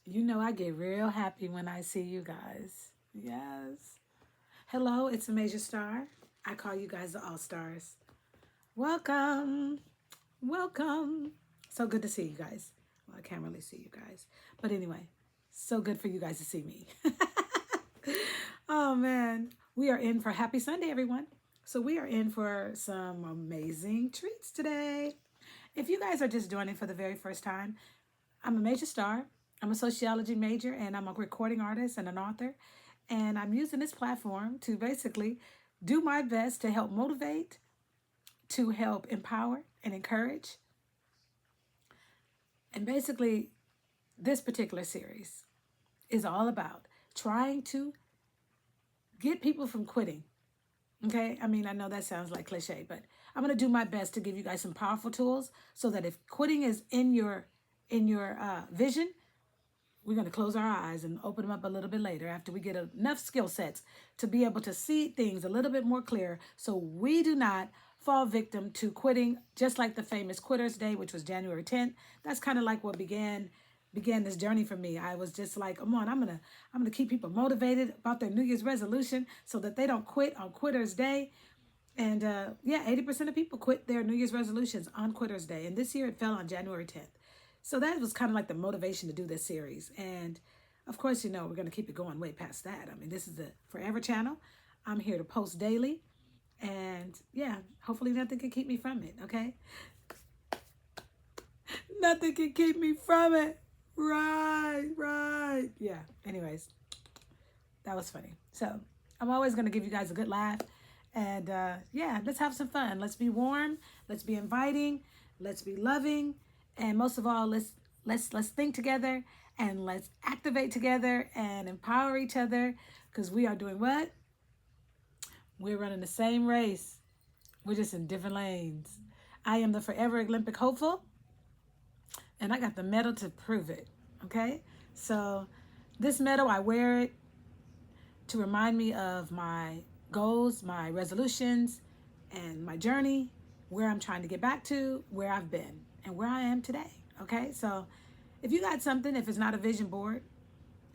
You know, I get real happy when I see you guys. Yes. Hello, it's a major star. I call you guys the All Stars. Welcome. Welcome. So good to see you guys. Well, I can't really see you guys. But anyway, so good for you guys to see me. Oh, man. We are in for Happy Sunday, everyone. So, we are in for some amazing treats today. If you guys are just joining for the very first time, I'm a major star. I'm a sociology major and I'm a recording artist and an author. And I'm using this platform to basically do my best to help motivate, to help empower and encourage. And basically, this particular series is all about trying to get people from quitting. Okay, I mean, I know that sounds like cliche, but I'm going to do my best to give you guys some powerful tools so that if quitting is in your vision, we're going to close our eyes and open them up a little bit later after we get enough skill sets to be able to see things a little bit more clear so we do not fall victim to quitting, just like the famous Quitters Day, which was January 10th. That's kind of like what began this journey for me. I was just like, come on, I'm gonna keep people motivated about their New Year's resolution so that they don't quit on Quitters Day. And yeah, 80% of people quit their New Year's resolutions on Quitters Day. And this year it fell on January 10th. So that was kind of like the motivation to do this series. And of course, you know, we're going to keep it going way past that. I mean, this is the Forever channel. I'm here to post daily. And yeah, hopefully nothing can keep me from it, okay? Nothing can keep me from it. Right, right. Yeah, anyways, that was funny. So I'm always going to give you guys a good laugh. And yeah, let's have some fun. Let's be warm. Let's be inviting. Let's be loving. And most of all, let's think together and let's activate together and empower each other because we are doing what? We're running the same race. We're just in different lanes. I am the forever Olympic hopeful, and I got the medal to prove it. Okay? So this medal, I wear it to remind me of my goals, my resolutions, and my journey, where I'm trying to get back to, where I've been, and where I am today. Okay? So if you got something, if it's not a vision board,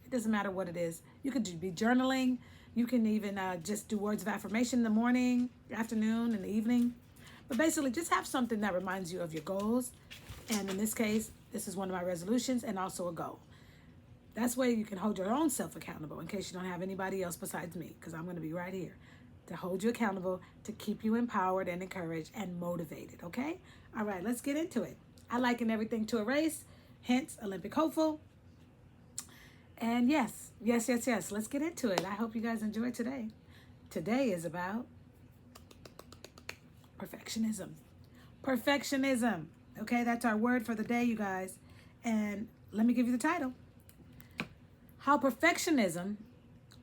it doesn't matter what it is. You could be journaling. You can even just do words of affirmation in the morning, afternoon, and the evening. But basically, just have something that reminds you of your goals. And in this case, this is one of my resolutions and also a goal. That's where you can hold your own self accountable in case you don't have anybody else besides me, because I'm going to be right here to hold you accountable, to keep you empowered and encouraged and motivated. Okay? All right, let's get into it. I liken everything to a race, hence Olympic hopeful. And yes. Let's get into it. I hope you guys enjoy today. Today is about perfectionism. Perfectionism. Okay, that's our word for the day, you guys. And let me give you the title: How Perfectionism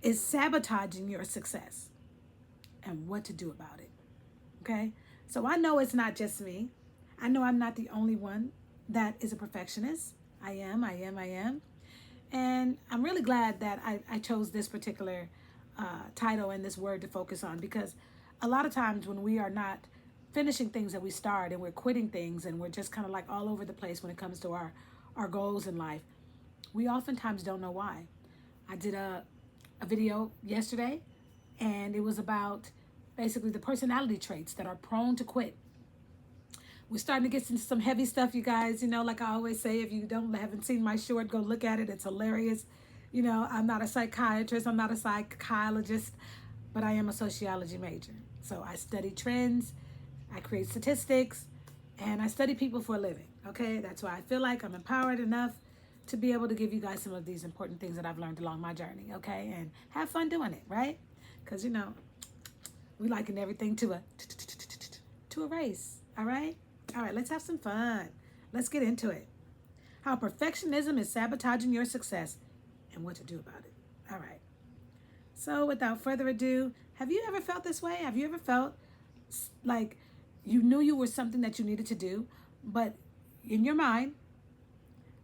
is Sabotaging Your Success and What to Do About It. Okay, so I know it's not just me. I know I'm not the only one that is a perfectionist. I am. And I'm really glad that I chose this particular title and this word to focus on, because a lot of times when we are not finishing things that we start and we're quitting things and we're just kind of like all over the place when it comes to our goals in life, we oftentimes don't know why. I did a video yesterday and it was about basically the personality traits that are prone to quit. We're starting to get into some heavy stuff, you guys. You know, like I always say, if you haven't seen my short, go look at it. It's hilarious. You know, I'm not a psychiatrist, I'm not a psychologist, but I am a sociology major. So I study trends, I create statistics, and I study people for a living. Okay, that's why I feel like I'm empowered enough to be able to give you guys some of these important things that I've learned along my journey. Okay, and have fun doing it, right? Because you know, we liken everything to a race. All right. All right, let's have some fun. Let's get into it. How perfectionism is sabotaging your success and what to do about it. All right. So, without further ado, have you ever felt this way? Have you ever felt like you knew you were something that you needed to do, but in your mind,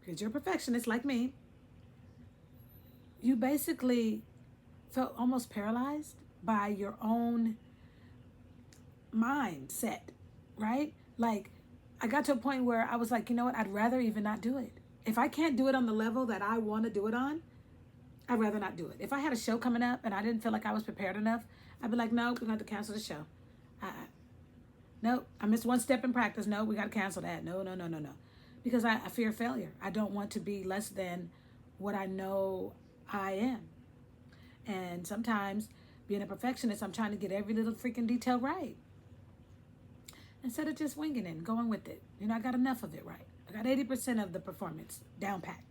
because you're a perfectionist like me, you basically felt almost paralyzed by your own mindset, right? Like, I got to a point where I was like, you know what? I'd rather even not do it. If I can't do it on the level that I want to do it on, I'd rather not do it. If I had a show coming up and I didn't feel like I was prepared enough, I'd be like, no, we're going to have to cancel the show. No, I missed one step in practice. No, we got to cancel that. No, no, no, no, no. Because I fear failure. I don't want to be less than what I know I am. And sometimes, being a perfectionist, I'm trying to get every little freaking detail right, instead of just winging it and going with it. I got enough of it right. I got 80% of the performance down pat.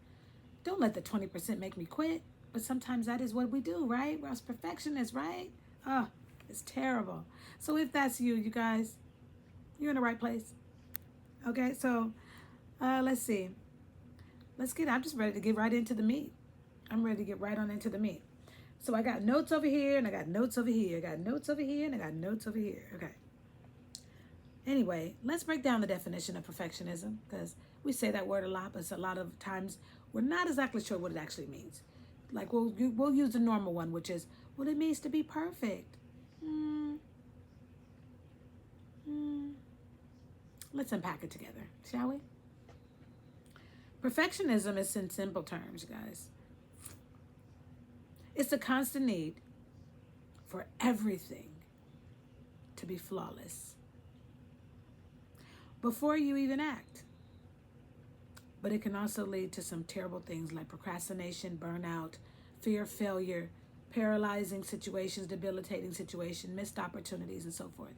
Don't let the 20% make me quit. But sometimes that is what we do, right? We're perfectionists, right? Oh, it's terrible. So if that's you, you guys, you're in the right place. Okay, so let's see. I'm just ready to get right into the meat. I'm ready to get right on into the meat. So I got notes over here, and I got notes over here. I got notes over here, and I got notes over here. Okay. Anyway, let's break down the definition of perfectionism, because we say that word a lot, but a lot of times we're not exactly sure what it actually means. Like we'll use the normal one, which is what it means to be perfect. Let's unpack it together, shall we? Perfectionism is, in simple terms, guys, it's the constant need for everything to be flawless before you even act. But it can also lead to some terrible things like procrastination, burnout, fear of failure, paralyzing situations, debilitating situations, missed opportunities, and so forth.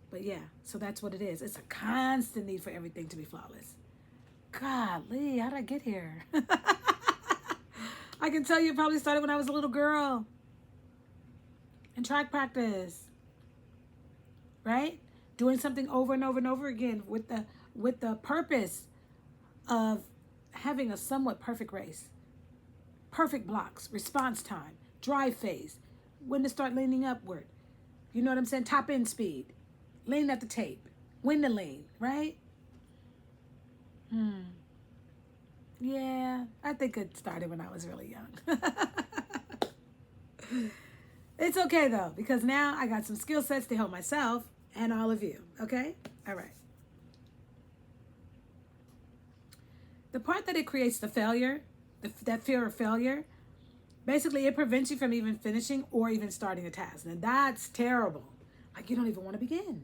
But yeah, so that's what it is. It's a constant need for everything to be flawless. Golly, how did I get here? I can tell you it probably started when I was a little girl in track practice, right? Doing something over and over and over again with the purpose of having a somewhat perfect race. Perfect blocks, response time, drive phase, when to start leaning upward. You know what I'm saying? Top end speed, lean at the tape, when to lean, right? Yeah, I think it started when I was really young. It's okay though, because now I got some skill sets to help myself and all of you, okay? All right. The part that it creates the failure, that fear of failure, basically it prevents you from even finishing or even starting a task. And that's terrible. Like you don't even want to begin.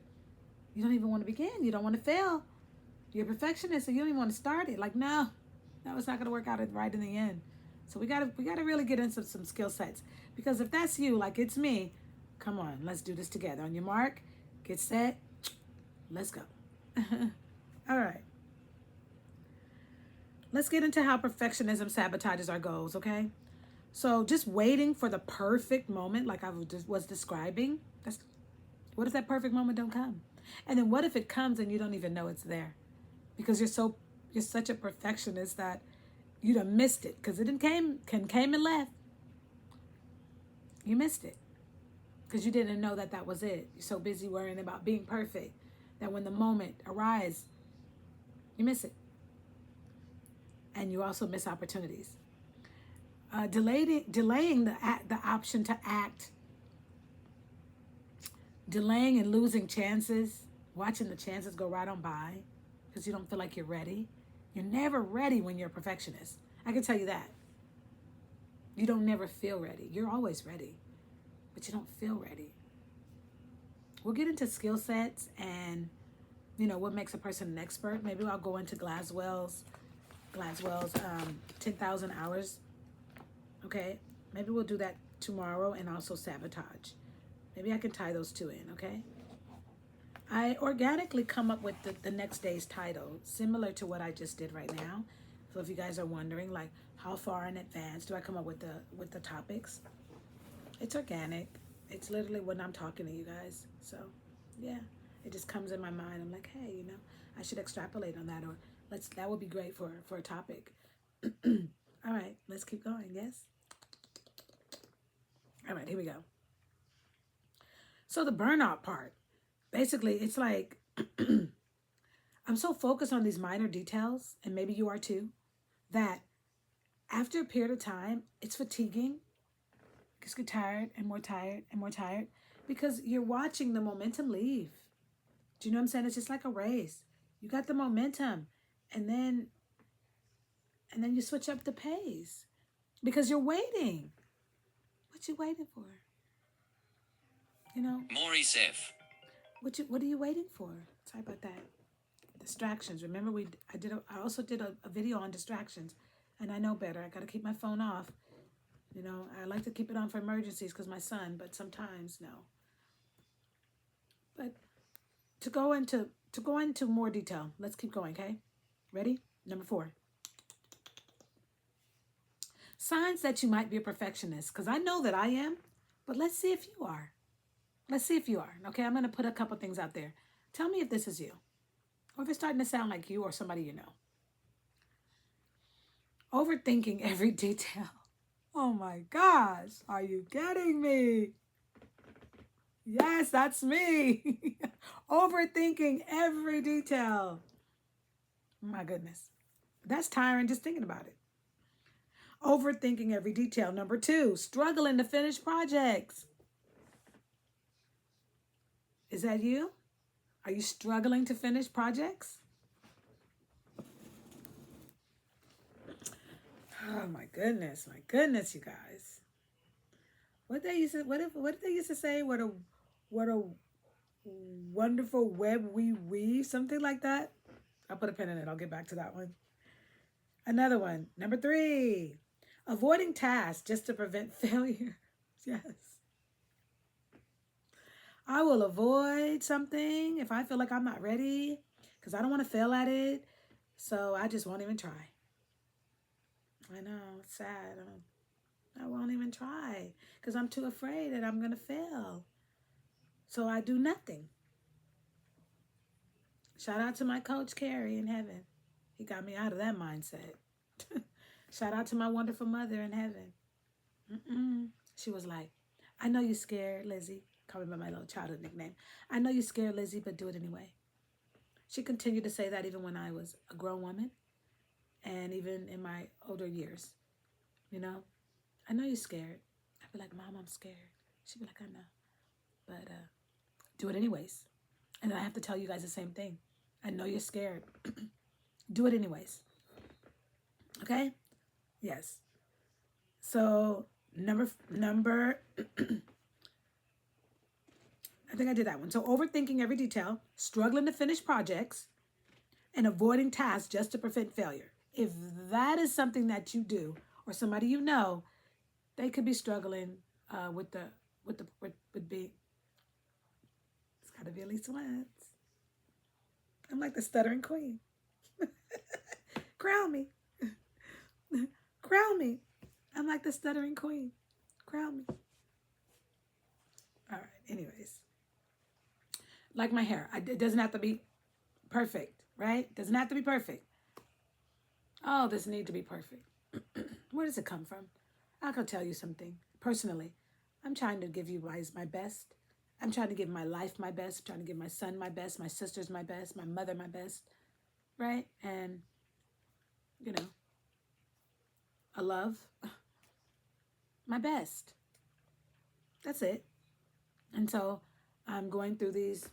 You don't even want to begin. You don't want to fail. You're a perfectionist, so you don't even want to start it. Like, no, it's not going to work out right in the end. So we gotta really get into some skill sets. Because if that's you, like it's me, come on, let's do this together. On your mark, get set, let's go. All right. Let's get into how perfectionism sabotages our goals, okay? So just waiting for the perfect moment, like I was describing, what if that perfect moment don't come? And then what if it comes and you don't even know it's there? Because you're such a perfectionist that you done missed it, because it came and left. You missed it because you didn't know that was it. You're so busy worrying about being perfect that when the moment arrives, you miss it. And you also miss opportunities. Delaying the option to act, delaying and losing chances, watching the chances go right on by because you don't feel like you're ready. You're never ready when you're a perfectionist. I can tell you that. You don't never feel ready. You're always ready, but you don't feel ready. We'll get into skill sets and, what makes a person an expert. Maybe I'll go into Glaswell's 10,000 hours. Okay? Maybe we'll do that tomorrow, and also sabotage. Maybe I can tie those two in, okay? I organically come up with the next day's title, similar to what I just did right now. So if you guys are wondering, like, how far in advance do I come up with the topics? It's organic. It's literally when I'm talking to you guys. So, yeah, it just comes in my mind. I'm like, hey, I should extrapolate on that, or that would be great for a topic. All right, let's keep going. Yes. All right, here we go. So the burnout part, basically, it's like I'm so focused on these minor details, and maybe you are too, that after a period of time, it's fatiguing. You just get tired and more tired and more tired because you're watching the momentum leave. Do you know what I'm saying? It's just like a race. You got the momentum, and then And then you switch up the pace because you're waiting. What you waiting for? You know? Maurice F. What are you waiting for? Sorry about that. Distractions. Remember I also did a video on distractions, and I know better. I got to keep my phone off. You know, I like to keep it on for emergencies because my son, but sometimes no. But to go into more detail, let's keep going, okay? Ready? Number 4. Signs that you might be a perfectionist, because I know that I am, but let's see if you are. Let's see if you are. Okay, I'm going to put a couple things out there. Tell me if this is you, or if it's starting to sound like you or somebody you know. Overthinking every detail. Oh my gosh, are you kidding me? Yes, that's me. Overthinking every detail. My goodness. That's tiring just thinking about it. Overthinking every detail. Number 2, struggling to finish projects. Is that you? Are you struggling to finish projects? Oh my goodness, you guys. What they used to what did they used to say? What a wonderful web we weave, something like that. I'll put a pin in it. I'll get back to that one. Another one. Number 3. Avoiding tasks just to prevent failure. Yes. I will avoid something if I feel like I'm not ready because I don't want to fail at it. So I just won't even try. I know, it's sad. I won't even try because I'm too afraid that I'm going to fail. So I do nothing. Shout out to my coach, Carrie, in heaven. He got me out of that mindset. Shout out to my wonderful mother in heaven. She was like, I know you're scared, Lizzie. Call me by my little childhood nickname. I know you're scared, Lizzie, but do it anyway. She continued to say that even when I was a grown woman and even in my older years. You know, I know you're scared. I'd be like, Mom, I'm scared. She'd be like, I know. But do it anyways. And I have to tell you guys the same thing. I know you're scared. Do it anyways. Okay? Yes. So number I think I did that one. So overthinking every detail, struggling to finish projects, and avoiding tasks just to prevent failure. If that is something that you do, or somebody you know, they could be struggling with being. It's got to be at least once. I'm like the stuttering queen. Crown me. Crown me. I'm like the stuttering queen. Crown me. All right. Anyways. Like my hair. It doesn't have to be perfect, right? It doesn't have to be perfect. Oh, this need to be perfect. Where does it come from? I can tell you something. Personally, I'm trying to give you guys my best. I'm trying to give my life my best. I'm trying to give my son my best, my sisters my best, my mother my best, right? And, you know, I love my best. That's it. And so I'm going through this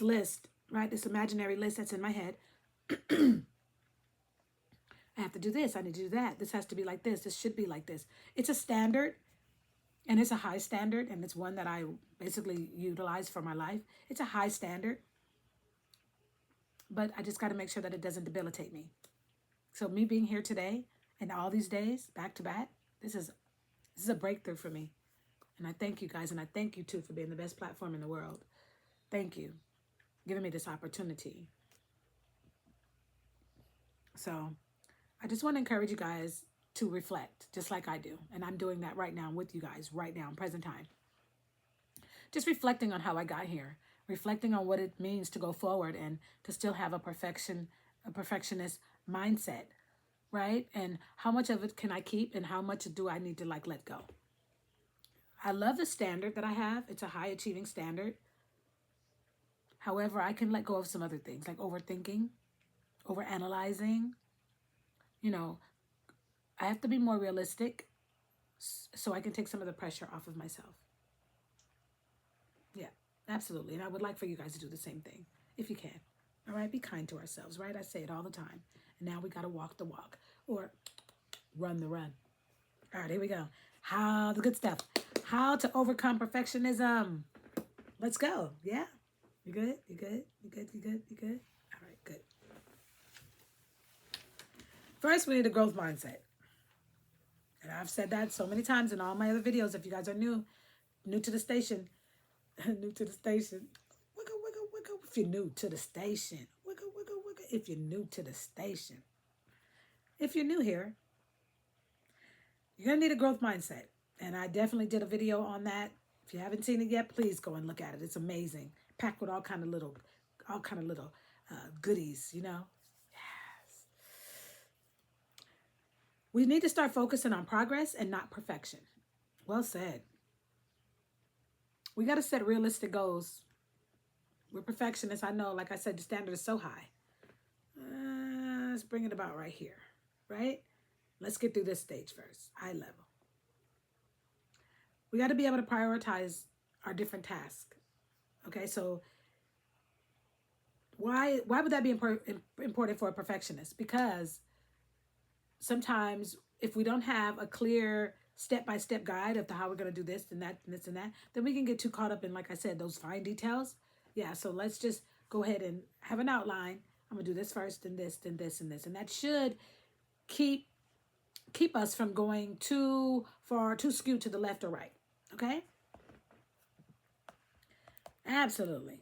list, right? This imaginary list that's in my head. I have to do this. I need to do that. This has to be like this. This should be like this. It's a standard, and it's a high standard, and it's one that I basically utilize for my life. It's a high standard, but I just got to make sure that it doesn't debilitate me. So me being here today and all these days back to back, this is a breakthrough for me. And I thank you guys, and I thank you too for being the best platform in the world. Thank you, giving me this opportunity. So I just want to encourage you guys to reflect, just like I do. And I'm doing that right now with you guys, right now, in present time. Just reflecting on how I got here, reflecting on what it means to go forward and to still have a perfectionist mindset, right? And how much of it can I keep and how much do I need to let go? I love the standard that I have. It's a high achieving standard. However, I can let go of some other things like overthinking, overanalyzing. You know, I have to be more realistic so I can take some of the pressure off of myself. Yeah, absolutely. And I would like for you guys to do the same thing if you can. All right, be kind to ourselves, right? I say it all the time. And now we got to walk the walk or run the run. All right, here we go. How the good stuff. How to overcome perfectionism. Let's go. Yeah. You good? You good? You good? You good? You good? All right, good. First, we need a growth mindset. And I've said that so many times in all my other videos. If you guys are new to the station, new to the station, wiggle, wiggle, wiggle. If you're new to the station, wiggle, wiggle, wiggle. If you're new to the station. If you're new here, you're going to need a growth mindset. And I definitely did a video on that. If you haven't seen it yet, please go and look at it. It's amazing. Packed with all kind of little goodies, you know. Yes. We need to start focusing on progress and not perfection. Well said. We got to set realistic goals. We're perfectionists. I know, like I said, the standard is so high. Let's bring it about right here, right? Let's get through this stage first, eye level. We got to be able to prioritize our different tasks. Okay, so why would that be important for a perfectionist? Because sometimes if we don't have a clear step-by-step guide of how we're going to do this and that and this and that, then we can get too caught up in, like I said, those fine details. Yeah, so let's just go ahead and have an outline. I'm going to do this first, and this, and this, and this. And that should keep us from going too far, too skewed to the left or right. Okay? Absolutely.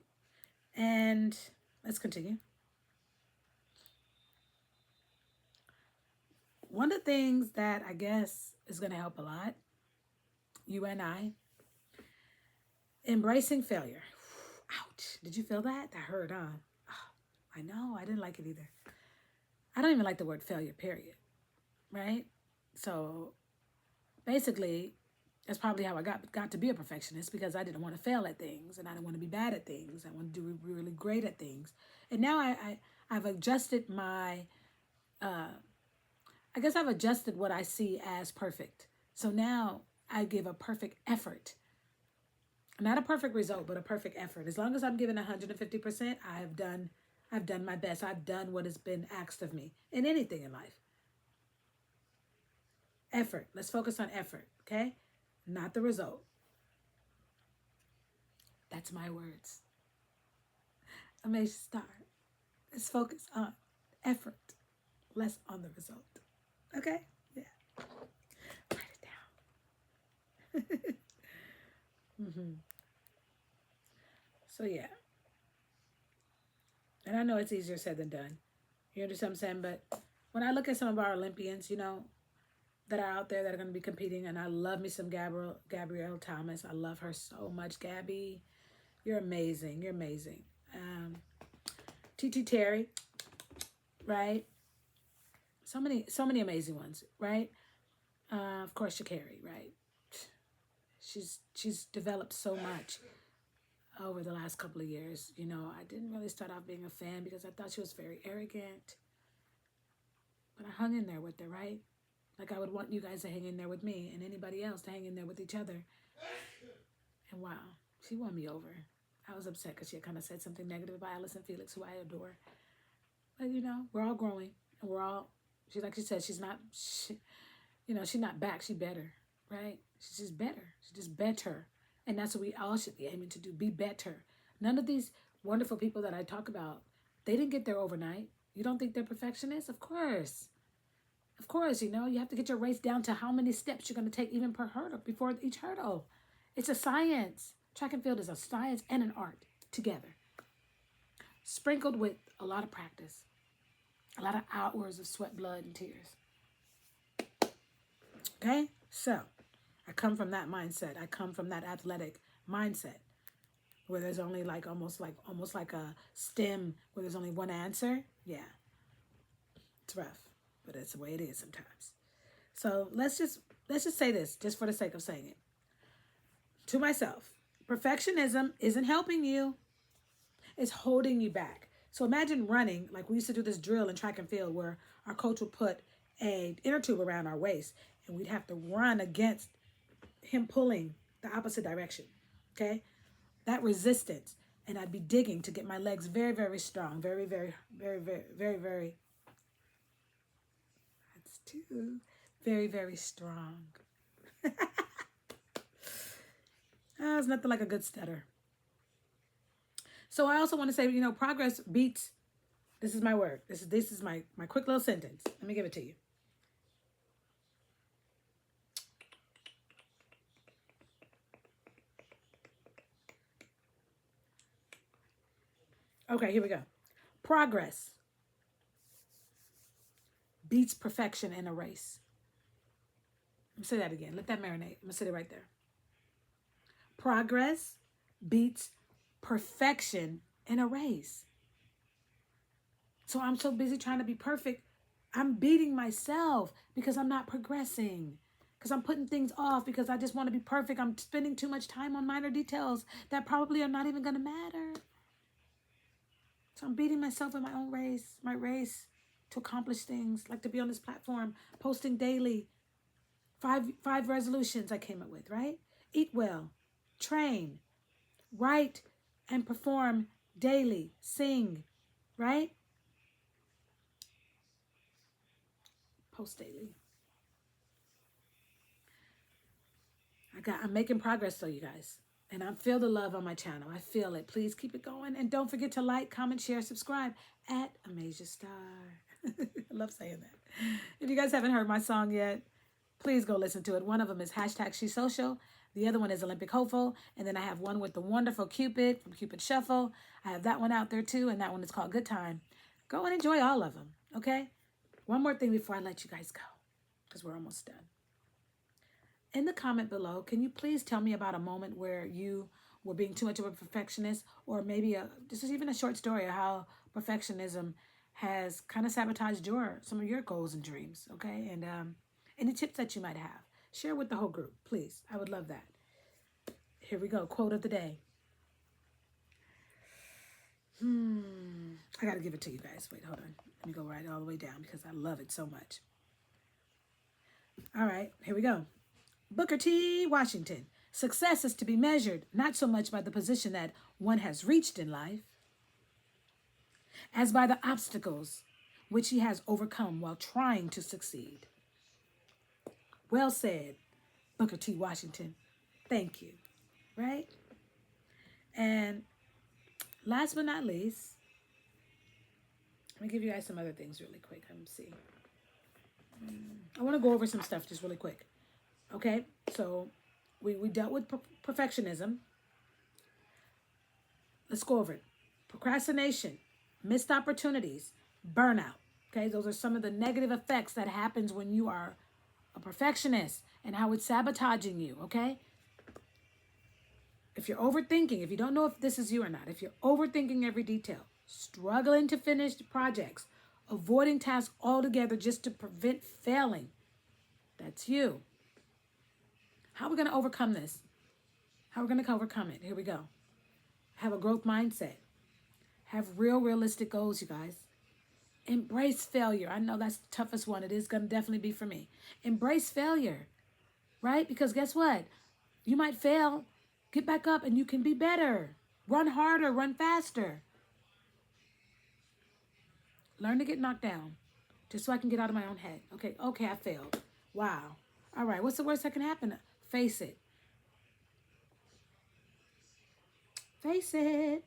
And let's continue. One of the things that I guess is going to help a lot, you and I, embracing failure. Ouch. Did you feel that? That hurt, huh? Oh, I know. I didn't like it either. I don't even like the word failure, period. Right? So basically, that's probably how I got to be a perfectionist, because I didn't want to fail at things and I didn't want to be bad at things. I want to do really great at things. And now I've adjusted I guess I've adjusted what I see as perfect. So now I give a perfect effort. Not a perfect result, but a perfect effort. As long as I'm giving 150%, I've done my best. I've done what has been asked of me in anything in life. Effort. Let's focus on effort, okay? Not the result. That's my words. Amazing Star. Let's focus on effort, less on the result. Okay? Yeah. Write it down. So, yeah. And I know it's easier said than done. You understand what I'm saying? But when I look at some of our Olympians, you know, that are out there that are going to be competing, and I love me some Gabrielle Thomas. I love her so much. Gabby, you're amazing. You're amazing. T.T. Terry, right? So many amazing ones, right? Of course, Sha'Carri, right? She's developed so much over the last couple of years. You know, I didn't really start out being a fan because I thought she was very arrogant, but I hung in there with her, right? Like I would want you guys to hang in there with me and anybody else to hang in there with each other. And wow, she won me over. I was upset because she had kind of said something negative about Allison Felix, who I adore. But you know, we're all growing, and we're all. Like she said, she's not back. She's better, right? She's just better. She's just better, and that's what we all should be aiming to do: be better. None of these wonderful people that I talk about, they didn't get there overnight. You don't think they're perfectionists? Of course. Of course, you know, you have to get your race down to how many steps you're going to take even per hurdle, before each hurdle. It's a science. Track and field is a science and an art together, sprinkled with a lot of practice, a lot of hours of sweat, blood, and tears. Okay? So, I come from that mindset. I come from that athletic mindset where there's only almost like a STEM where there's only one answer. Yeah. It's rough, but it's the way it is sometimes. So let's just say this, just for the sake of saying it. To myself, perfectionism isn't helping you. It's holding you back. So imagine running, like we used to do this drill in track and field where our coach would put an inner tube around our waist and we'd have to run against him pulling the opposite direction. Okay? That resistance. And I'd be digging to get my legs very, very strong, very, very, very, very, very, very Too. Very, very strong. It's nothing like a good stutter. So I also want to say, progress beats, this is my word. This is my quick little sentence. Let me give it to you. Okay, here we go. Progress beats perfection in a race. Let me say that again. Let that marinate. I'm going to sit it right there. Progress beats perfection in a race. So I'm so busy trying to be perfect, I'm beating myself because I'm not progressing, because I'm putting things off because I just want to be perfect. I'm spending too much time on minor details that probably are not even going to matter. So I'm beating myself in my own race, my race to accomplish things, like to be on this platform, posting daily. Five resolutions I came up with, right? Eat well, train, write and perform daily, sing, right? Post daily. I'm making progress though, you guys. And I feel the love on my channel. I feel it. Please keep it going. And don't forget to like, comment, share, subscribe at Amasia Star. I love saying that. If you guys haven't heard my song yet, please go listen to it. One of them is #SheSocial. The other one is Olympic Hopeful. And then I have one with the wonderful Cupid from Cupid Shuffle. I have that one out there too. And that one is called Good Time. Go and enjoy all of them. Okay? One more thing before I let you guys go, because we're almost done. In the comment below, can you please tell me about a moment where you were being too much of a perfectionist, or maybe this is even a short story of how perfectionism has kind of sabotaged some of your goals and dreams, okay? And any tips that you might have, share with the whole group, please. I would love that. Here we go. Quote of the day. I got to give it to you guys. Wait, hold on. Let me go right all the way down because I love it so much. All right, here we go. Booker T. Washington. Success is to be measured not so much by the position that one has reached in life as by the obstacles which he has overcome while trying to succeed. Well said, Booker T. Washington. Thank you. Right? And last but not least, let me give you guys some other things really quick. Let me see. I want to go over some stuff just really quick. Okay, so we dealt with perfectionism. Let's go over it. Procrastination, missed opportunities, burnout. Okay, those are some of the negative effects that happens when you are a perfectionist and how it's sabotaging you, okay? If you're overthinking, if you don't know if this is you or not, if you're overthinking every detail, struggling to finish projects, avoiding tasks altogether just to prevent failing, that's you. How are we going to overcome this? How are we going to overcome it? Here we go. Have a growth mindset. Have realistic goals, you guys. Embrace failure. I know that's the toughest one. It is going to definitely be for me. Embrace failure, right? Because guess what? You might fail. Get back up and you can be better. Run harder, run faster. Learn to get knocked down just so I can get out of my own head. Okay, I failed. Wow. All right, what's the worst that can happen? Face it. Face it.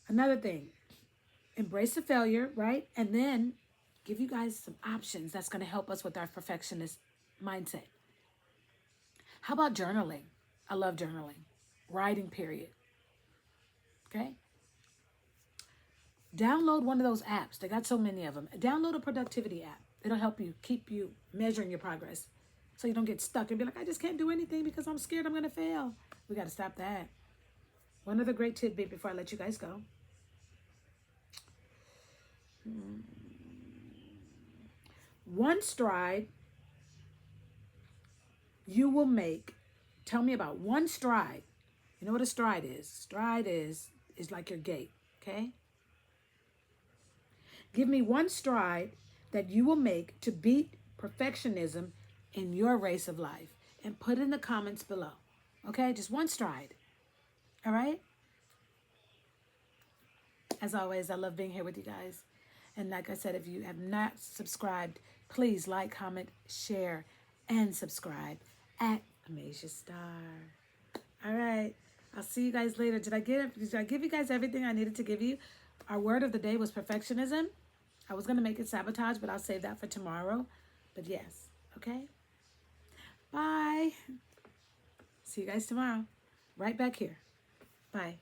Another thing, embrace the failure, right? And then give you guys some options that's going to help us with our perfectionist mindset. How about journaling? I love journaling. Writing, period. Okay? Download one of those apps. They got so many of them. Download a productivity app. It'll help you keep you measuring your progress so you don't get stuck and be like, I just can't do anything because I'm scared I'm going to fail. We got to stop that. One other great tidbit before I let you guys go. One stride you will make. Tell me about one stride. You know what a stride is? Stride is like your gait, okay? Give me one stride that you will make to beat perfectionism in your race of life, and put it in the comments below. Okay? Just one stride. All right? As always, I love being here with you guys. And like I said, if you have not subscribed, please like, comment, share, and subscribe at Amasia Star. All right. I'll see you guys later. Did I give you guys everything I needed to give you? Our word of the day was perfectionism. I was going to make it sabotage, but I'll save that for tomorrow. But yes. Okay. Bye. See you guys tomorrow. Right back here. Bye.